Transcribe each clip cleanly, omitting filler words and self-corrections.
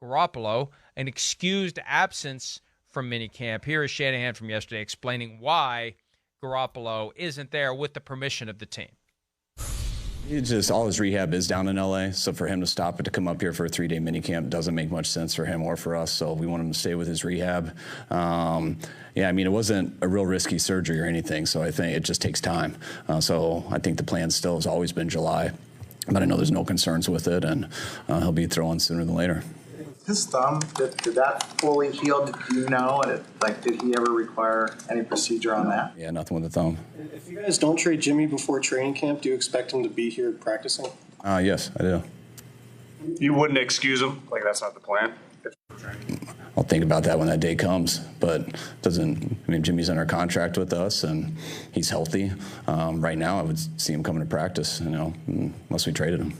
Garoppolo, an excused absence from minicamp. Here is Shanahan from yesterday explaining why Garoppolo isn't there with the permission of the team. All his rehab is down in LA, so for him to stop it to come up here for a 3-day minicamp doesn't make much sense for him or for us, so we want him to stay with his rehab. It wasn't a real risky surgery or anything, so I think it just takes time. So I think the plan still has always been July, but I know there's no concerns with it, and he'll be throwing sooner than later. His thumb, did that fully heal? Did you know? Did he ever require any procedure on that? Yeah, nothing with the thumb. If you guys don't trade Jimmy before training camp, do you expect him to be here practicing? Yes, I do. You wouldn't excuse him? Like, that's not the plan? I'll think about that when that day comes, but Jimmy's under contract with us, and he's healthy. Right now, I would see him coming to practice, unless we traded him.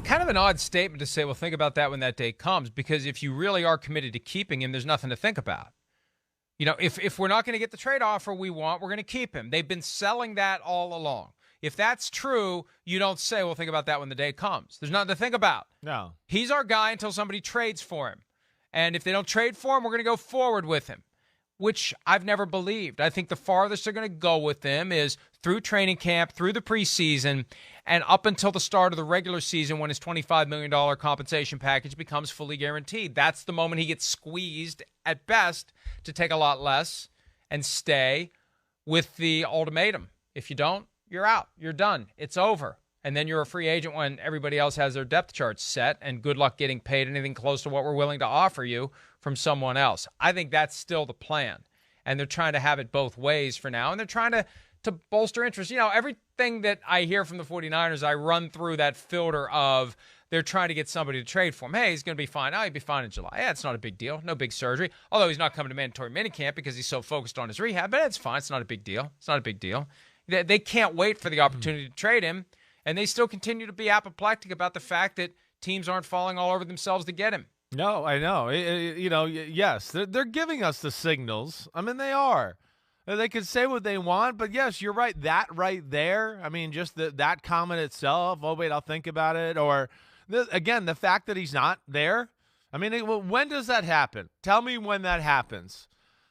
Kind of an odd statement to say, well, think about that when that day comes, because if you really are committed to keeping him, there's nothing to think about. If we're not going to get the trade offer we want, we're going to keep him. They've been selling that all along. If that's true, you don't say, well, think about that when the day comes. There's nothing to think about. No. He's our guy until somebody trades for him. And if they don't trade for him, we're going to go forward with him, which I've never believed. I think the farthest they're going to go with him is through training camp, through the preseason, and up until the start of the regular season when his $25 million compensation package becomes fully guaranteed. That's the moment he gets squeezed at best to take a lot less and stay with the ultimatum. If you don't, you're out. You're done. It's over. And then you're a free agent when everybody else has their depth charts set, and good luck getting paid anything close to what we're willing to offer you from someone else. I think that's still the plan. And they're trying to have it both ways for now, and they're trying to bolster interest. Everything that I hear from the 49ers, I run through that filter of they're trying to get somebody to trade for him. Hey, he's going to be fine. Oh, he'll be fine in July. Yeah, it's not a big deal. No big surgery. Although he's not coming to mandatory minicamp because he's so focused on his rehab, but it's fine. It's not a big deal. It's not a big deal. They can't wait for the opportunity to trade him, and they still continue to be apoplectic about the fact that teams aren't falling all over themselves to get him. No, I know. Yes, they're giving us the signals. They are. They can say what they want, but yes, you're right. That right there, just that comment itself, oh, wait, I'll think about it. Or, again, the fact that he's not there. When does that happen? Tell me when that happens.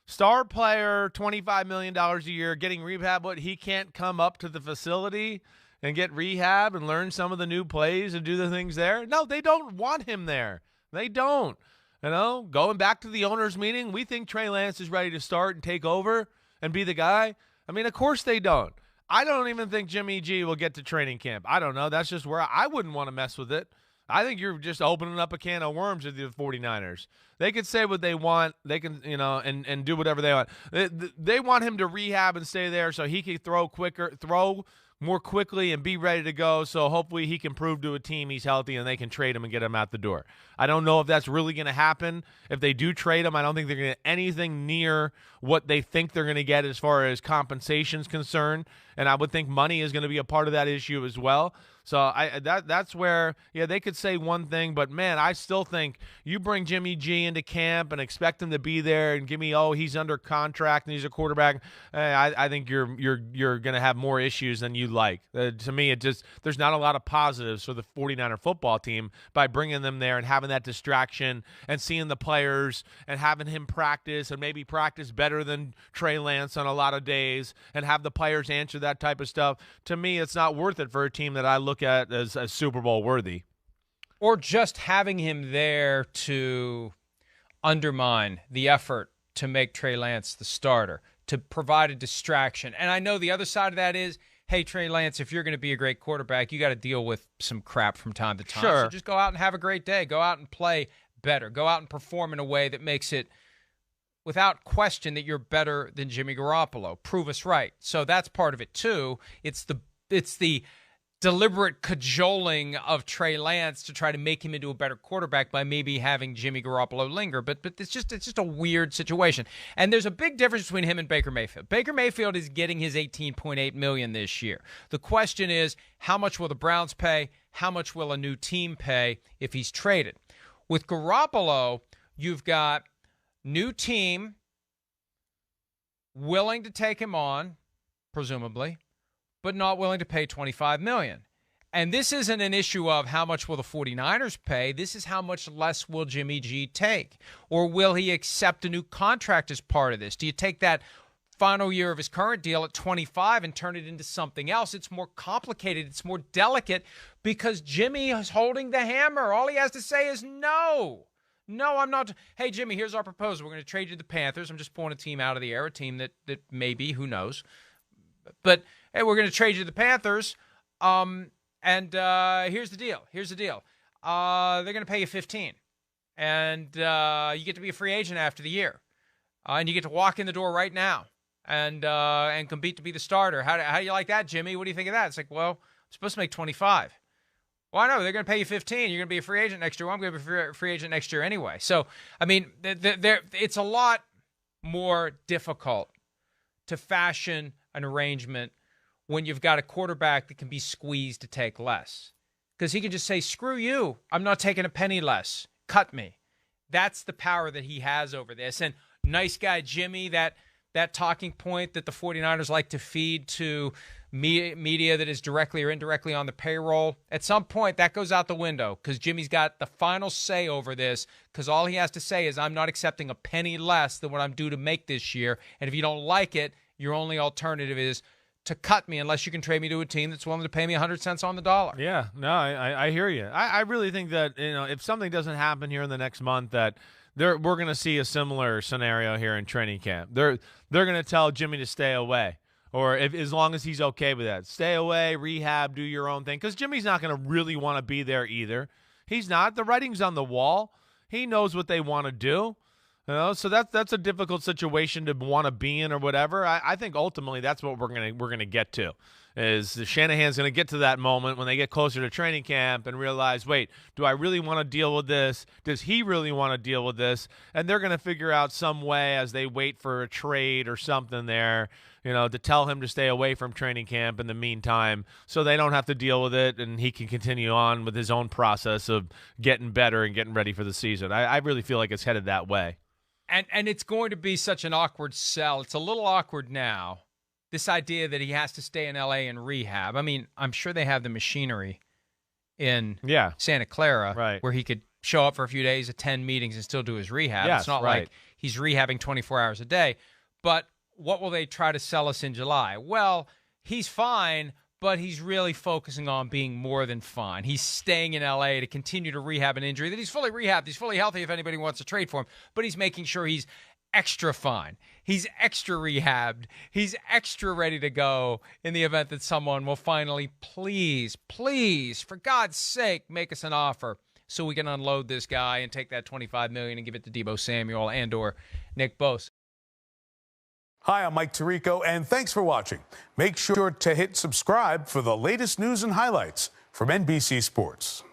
Star player, $25 million a year, getting rehab, but he can't come up to the facility and get rehab and learn some of the new plays and do the things there? No, they don't want him there. They don't. Going back to the owners' meeting, we think Trey Lance is ready to start and take over and be the guy. Of course they don't. I don't even think Jimmy G will get to training camp. I don't know. That's just where I wouldn't want to mess with it. I think you're just opening up a can of worms with the 49ers. They can say what they want. They can, and do whatever they want. They want him to rehab and stay there so he can throw more quickly and be ready to go, so hopefully he can prove to a team he's healthy and they can trade him and get him out the door. I don't know if that's really going to happen. If they do trade him, I don't think they're going to get anything near what they think they're going to get as far as compensation is concerned, and I would think money is going to be a part of that issue as well. So that's where, they could say one thing, but man, I still think you bring Jimmy G into camp and expect him to be there and give me, he's under contract and he's a quarterback. I think you're going to have more issues than you like. To me, there's not a lot of positives for the 49er football team by bringing them there and having that distraction and seeing the players and having him practice and maybe practice better than Trey Lance on a lot of days and have the players answer that type of stuff. To me, it's not worth it for a team that I look at as Super Bowl worthy. Or just having him there to undermine the effort to make Trey Lance the starter, to provide a distraction. And I know the other side of that is, hey, Trey Lance, if you're going to be a great quarterback, you got to deal with some crap from time to time. Sure. So just go out and have a great day. Go out and play better. Go out and perform in a way that makes it without question that you're better than Jimmy Garoppolo. Prove us right. So that's part of it too. It's the deliberate cajoling of Trey Lance to try to make him into a better quarterback by maybe having Jimmy Garoppolo linger. But it's just a weird situation. And there's a big difference between him and Baker Mayfield. Baker Mayfield is getting his $18.8 million this year. The question is, how much will the Browns pay? How much will a new team pay if he's traded? With Garoppolo, you've got new team willing to take him on, presumably, but not willing to pay $25 million. And this isn't an issue of how much will the 49ers pay. This is how much less will Jimmy G take? Or will he accept a new contract as part of this? Do you take that final year of his current deal at 25 and turn it into something else? It's more complicated. It's more delicate because Jimmy is holding the hammer. All he has to say is no. No, I'm not. Hey, Jimmy, here's our proposal. We're going to trade you to the Panthers. I'm just pulling a team out of the air, a team that maybe, who knows. But, hey, we're going to trade you to the Panthers. And here's the deal. Here's the deal. They're going to pay you 15, and you get to be a free agent after the year, and you get to walk in the door right now and compete to be the starter. How do you like that, Jimmy? What do you think of that? It's like, well, I'm supposed to make 25. Well, I know they're going to pay you 15. You're going to be a free agent next year. Well, I'm going to be a free agent next year anyway. So, I mean, it's a lot more difficult to fashion an arrangement when you've got a quarterback that can be squeezed to take less. Because he can just say, screw you, I'm not taking a penny less. Cut me. That's the power that he has over this. And nice guy Jimmy, that talking point that the 49ers like to feed to media that is directly or indirectly on the payroll, at some point that goes out the window because Jimmy's got the final say over this because all he has to say is, I'm not accepting a penny less than what I'm due to make this year. And if you don't like it, your only alternative is to cut me unless you can trade me to a team that's willing to pay me 100 cents on the dollar. Yeah, no, I hear you. I really think that, if something doesn't happen here in the next month, that we're going to see a similar scenario here in training camp. They're going to tell Jimmy to stay away, or as long as he's okay with that. Stay away, rehab, do your own thing, because Jimmy's not going to really want to be there either. He's not. The writing's on the wall. He knows what they want to do. So that's a difficult situation to want to be in or whatever. I think ultimately that's what we're gonna get to, is the Shanahan's gonna get to that moment when they get closer to training camp and realize, wait, do I really want to deal with this? Does he really want to deal with this? And they're gonna figure out some way as they wait for a trade or something there, to tell him to stay away from training camp in the meantime, so they don't have to deal with it and he can continue on with his own process of getting better and getting ready for the season. I really feel like it's headed that way. And it's going to be such an awkward sell. It's a little awkward now, this idea that he has to stay in L.A. and rehab. I mean, I'm sure they have the machinery in Santa Clara where he could show up for a few days, attend meetings, and still do his rehab. Yes, it's not like he's rehabbing 24 hours a day. But what will they try to sell us in July? Well, he's fine, but he's really focusing on being more than fine. He's staying in L.A. to continue to rehab an injury that he's fully rehabbed. He's fully healthy if anybody wants to trade for him, but he's making sure he's extra fine. He's extra rehabbed. He's extra ready to go in the event that someone will finally, please, for God's sake, make us an offer so we can unload this guy and take that $25 million and give it to Deebo Samuel and or Nick Bosa. Hi, I'm Mike Tirico, and thanks for watching. Make sure to hit subscribe for the latest news and highlights from NBC Sports.